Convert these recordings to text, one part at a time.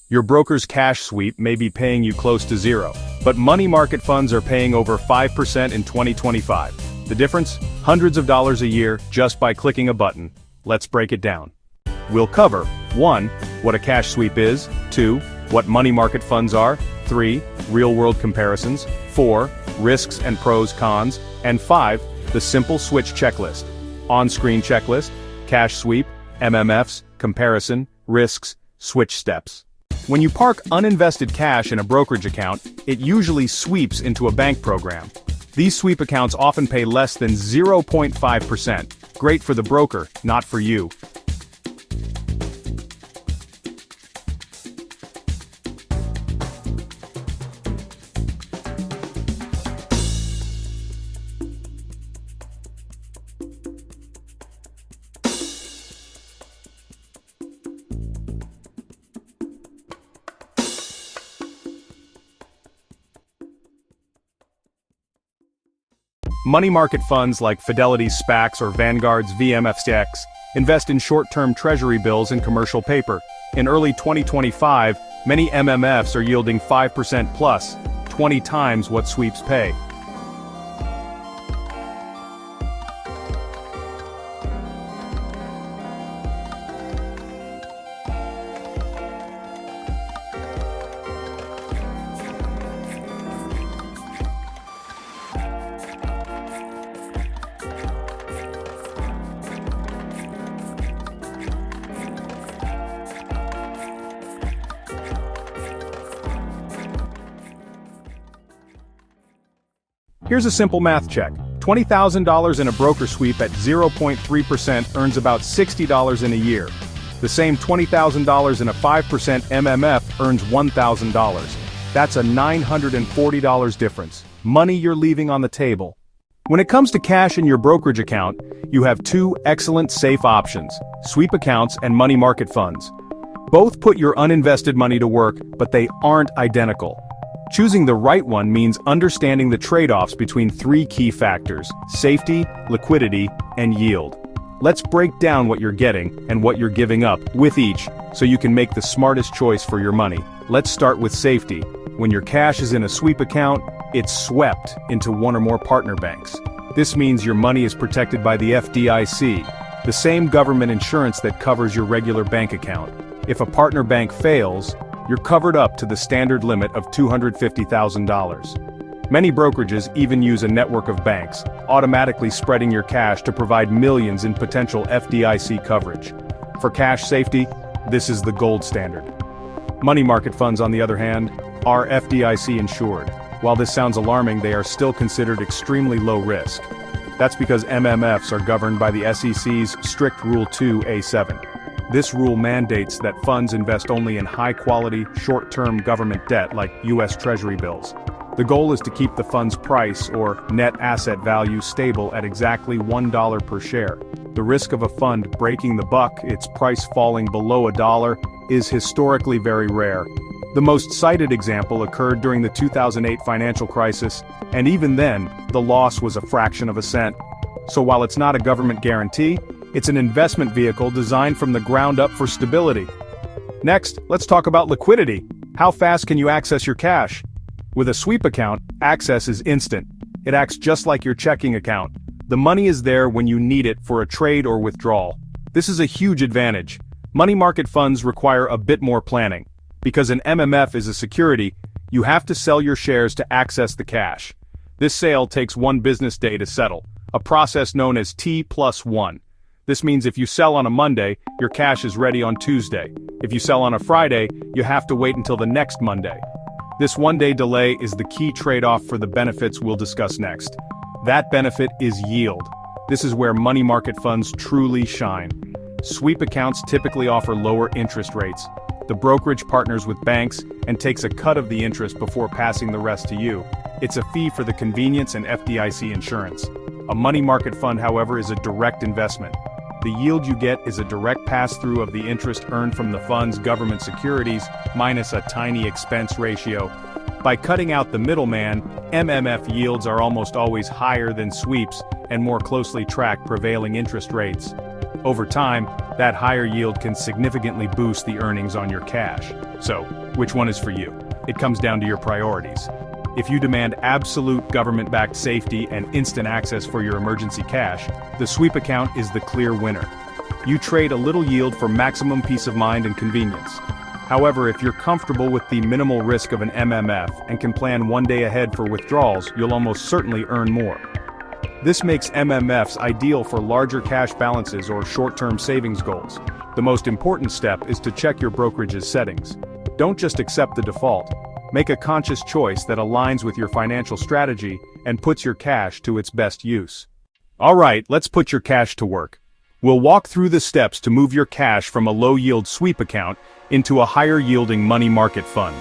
Your broker's cash sweep may be paying you close to zero, but money market funds are paying over 5% in 2025. The difference? Hundreds of dollars a year just by clicking a button. Let's break it down. We'll cover 1. What a cash sweep is, 2. What money market funds are, 3. Real-world comparisons, 4. Risks and pros, cons, and 5. The simple switch checklist. On-screen checklist, cash sweep, MMFs, comparison, risks, switch steps. When you park uninvested cash in a brokerage account, it usually sweeps into a bank program. These sweep accounts often pay less than 0.5%. Great for the broker, not for you. Money market funds like Fidelity's SPAXX or Vanguard's VMFXX invest in short-term treasury bills and commercial paper. In early 2025, many MMFs are yielding 5% plus, 20 times what sweeps pay. Here's a simple math check. $20,000 in a broker sweep at 0.3% earns about $60 in a year. The same $20,000 in a 5% MMF earns $1,000. That's a $940 difference. Money you're leaving on the table. When it comes to cash in your brokerage account, you have two excellent safe options: sweep accounts and money market funds. Both put your uninvested money to work, but they aren't identical. Choosing the right one means understanding the trade-offs between three key factors: safety, liquidity, and yield. Let's break down what you're getting and what you're giving up with each, so you can make the smartest choice for your money. Let's start with safety. When your cash is in a sweep account, it's swept into one or more partner banks. This means your money is protected by the FDIC, the same government insurance that covers your regular bank account. If a partner bank fails, you're covered up to the standard limit of $250,000. Many brokerages even use a network of banks, automatically spreading your cash to provide millions in potential FDIC coverage. For cash safety, this is the gold standard. Money market funds, on the other hand, are FDIC insured. While this sounds alarming, they are still considered extremely low risk. That's because MMFs are governed by the SEC's strict Rule 2A7. This rule mandates that funds invest only in high-quality, short-term government debt like U.S. Treasury bills. The goal is to keep the fund's price, or net asset value, stable at exactly $1 per share. The risk of a fund breaking the buck, its price falling below $1, is historically very rare. The most cited example occurred during the 2008 financial crisis, and even then, the loss was a fraction of a cent. So while it's not a government guarantee, it's an investment vehicle designed from the ground up for stability. Next, let's talk about liquidity. How fast can you access your cash? With a sweep account, access is instant. It acts just like your checking account. The money is there when you need it for a trade or withdrawal. This is a huge advantage. Money market funds require a bit more planning. Because an MMF is a security, you have to sell your shares to access the cash. This sale takes 1 business day to settle, a process known as T+1. This means if you sell on a Monday, your cash is ready on Tuesday. If you sell on a Friday, you have to wait until the next Monday. This 1-day delay is the key trade-off for the benefits we'll discuss next. That benefit is yield. This is where money market funds truly shine. Sweep accounts typically offer lower interest rates. The brokerage partners with banks and takes a cut of the interest before passing the rest to you. It's a fee for the convenience and FDIC insurance. A money market fund, however, is a direct investment. The yield you get is a direct pass-through of the interest earned from the fund's government securities, minus a tiny expense ratio. By cutting out the middleman, MMF yields are almost always higher than sweeps and more closely track prevailing interest rates. Over time, That higher yield can significantly boost the earnings on your cash. So, which one is for you? It comes down to your priorities. If you demand absolute government-backed safety and instant access for your emergency cash, the sweep account is the clear winner. You trade a little yield for maximum peace of mind and convenience. However, if you're comfortable with the minimal risk of an MMF and can plan one day ahead for withdrawals, you'll almost certainly earn more. This makes MMFs ideal for larger cash balances or short-term savings goals. The most important step is to check your brokerage's settings. Don't just accept the default. Make a conscious choice that aligns with your financial strategy and puts your cash to its best use. Alright, let's put your cash to work. We'll walk through the steps to move your cash from a low-yield sweep account into a higher-yielding money market fund.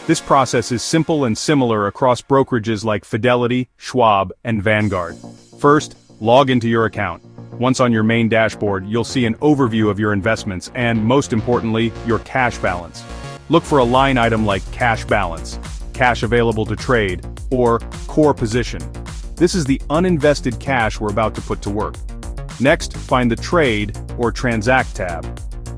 This process is simple and similar across brokerages like Fidelity, Schwab, and Vanguard. First, log into your account. Once on your main dashboard, you'll see an overview of your investments and, most importantly, your cash balance. Look for a line item like cash balance, cash available to trade, or core position. This is the uninvested cash we're about to put to work. Next, find the Trade or Transact tab.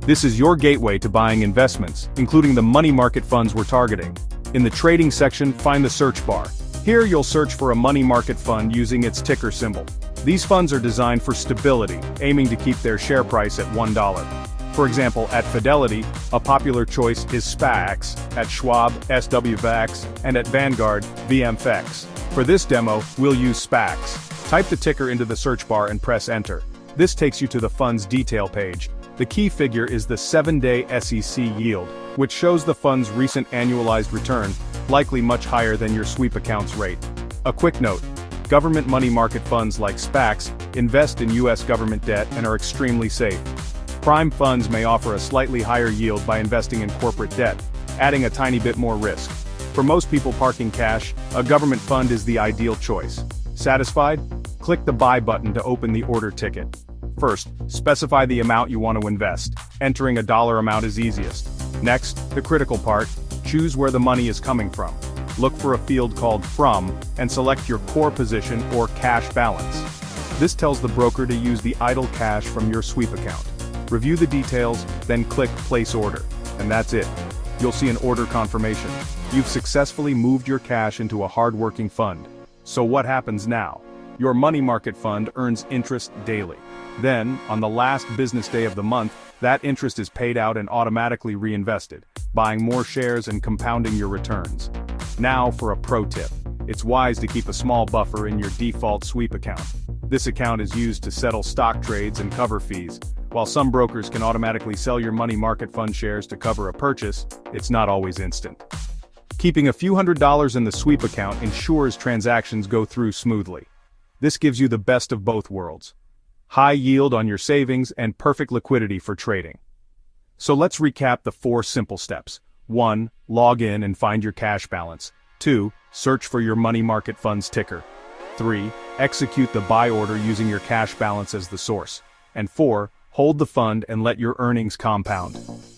This is your gateway to buying investments, including the money market funds we're targeting. In the trading section, find the search bar. Here you'll search for a money market fund using its ticker symbol. These funds are designed for stability, aiming to keep their share price at $1. For example, at Fidelity, a popular choice is SPAXX, at Schwab, SWVXX, and at Vanguard, VMFXX. For this demo, we'll use SPAXX. Type the ticker into the search bar and press enter. This takes you to the fund's detail page. The key figure is the 7-day SEC yield, which shows the fund's recent annualized return, likely much higher than your sweep account's rate. A quick note: government money market funds like SPAXX invest in U.S. government debt and are extremely safe. Prime funds may offer a slightly higher yield by investing in corporate debt, adding a tiny bit more risk. For most people parking cash, a government fund is the ideal choice. Satisfied? Click the Buy button to open the order ticket. First, specify the amount you want to invest. Entering a dollar amount is easiest. Next, the critical part: choose where the money is coming from. Look for a field called From, and select your core position or cash balance. This tells the broker to use the idle cash from your sweep account. Review the details, then click Place Order. And that's it. You'll see an order confirmation. You've successfully moved your cash into a hard-working fund. So what happens now? Your money market fund earns interest daily. Then, on the last business day of the month, that interest is paid out and automatically reinvested, buying more shares and compounding your returns. Now for a pro tip. It's wise to keep a small buffer in your default sweep account. This account is used to settle stock trades and cover fees. While some brokers can automatically sell your money market fund shares to cover a purchase, it's not always instant. Keeping a few $100s in the sweep account ensures transactions go through smoothly. This gives you the best of both worlds: high yield on your savings and perfect liquidity for trading. So let's recap the 4 simple steps. 1. Log in and find your cash balance. 2. Search for your money market fund's ticker. 3. Execute the buy order using your cash balance as the source. And 4. Hold the fund and let your earnings compound.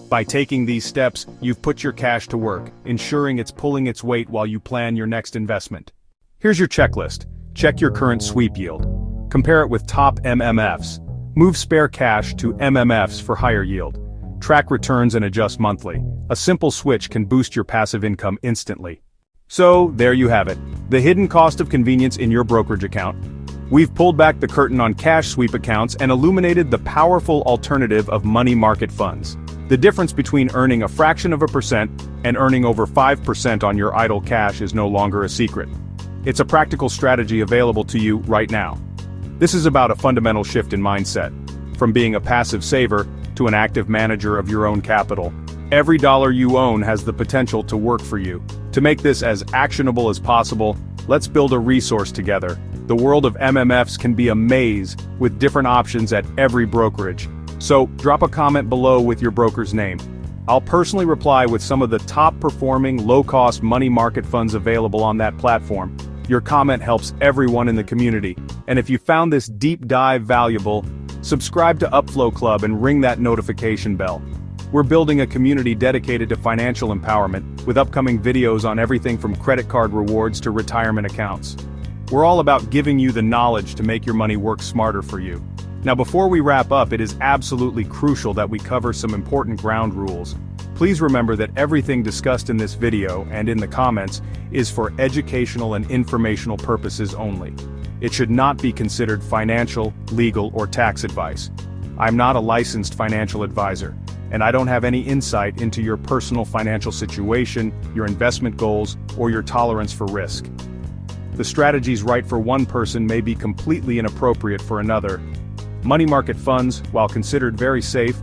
By taking these steps, you've put your cash to work, ensuring it's pulling its weight while you plan your next investment. Here's your checklist. Check your current sweep yield. Compare it with top MMFs. Move spare cash to MMFs for higher yield. Track returns and adjust monthly. A simple switch can boost your passive income instantly. So, there you have it. The hidden cost of convenience in your brokerage account. We've pulled back the curtain on cash sweep accounts and illuminated the powerful alternative of money market funds. The difference between earning a fraction of a percent and earning over 5% on your idle cash is no longer a secret. It's a practical strategy available to you right now. This is about a fundamental shift in mindset. From being a passive saver to an active manager of your own capital. Every dollar you own has the potential to work for you. To make this as actionable as possible, let's build a resource together. The world of MMFs can be a maze with different options at every brokerage. So, drop a comment below with your broker's name. I'll personally reply with some of the top-performing, low-cost money market funds available on that platform. Your comment helps everyone in the community. And if you found this deep dive valuable, subscribe to Upflow Club and ring that notification bell. We're building a community dedicated to financial empowerment, with upcoming videos on everything from credit card rewards to retirement accounts. We're all about giving you the knowledge to make your money work smarter for you. Now before we wrap up, it is absolutely crucial that we cover some important ground rules. Please remember that everything discussed in this video and in the comments is for educational and informational purposes only. It should not be considered financial, legal, or tax advice. I'm not a licensed financial advisor, and I don't have any insight into your personal financial situation, your investment goals, or your tolerance for risk. The strategies right for one person may be completely inappropriate for another. Money market funds, while considered very safe,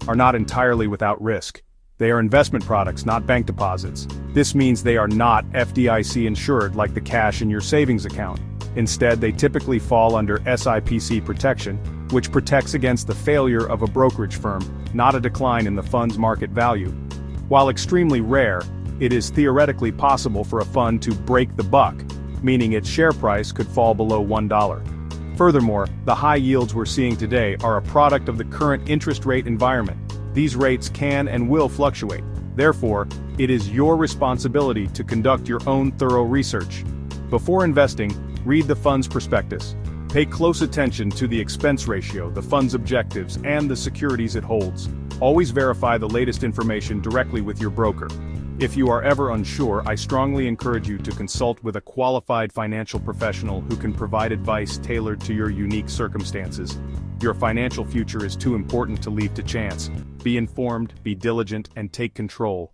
are not entirely without risk. They are investment products, not bank deposits. This means they are not FDIC insured like the cash in your savings account. Instead, they typically fall under SIPC protection, which protects against the failure of a brokerage firm, not a decline in the fund's market value. While extremely rare, it is theoretically possible for a fund to break the buck, meaning its share price could fall below $1. Furthermore, the high yields we're seeing today are a product of the current interest rate environment. These rates can and will fluctuate. Therefore, it is your responsibility to conduct your own thorough research. Before investing, read the fund's prospectus. Pay close attention to the expense ratio, the fund's objectives, and the securities it holds. Always verify the latest information directly with your broker. If you are ever unsure, I strongly encourage you to consult with a qualified financial professional who can provide advice tailored to your unique circumstances. Your financial future is too important to leave to chance. Be informed, be diligent, and take control.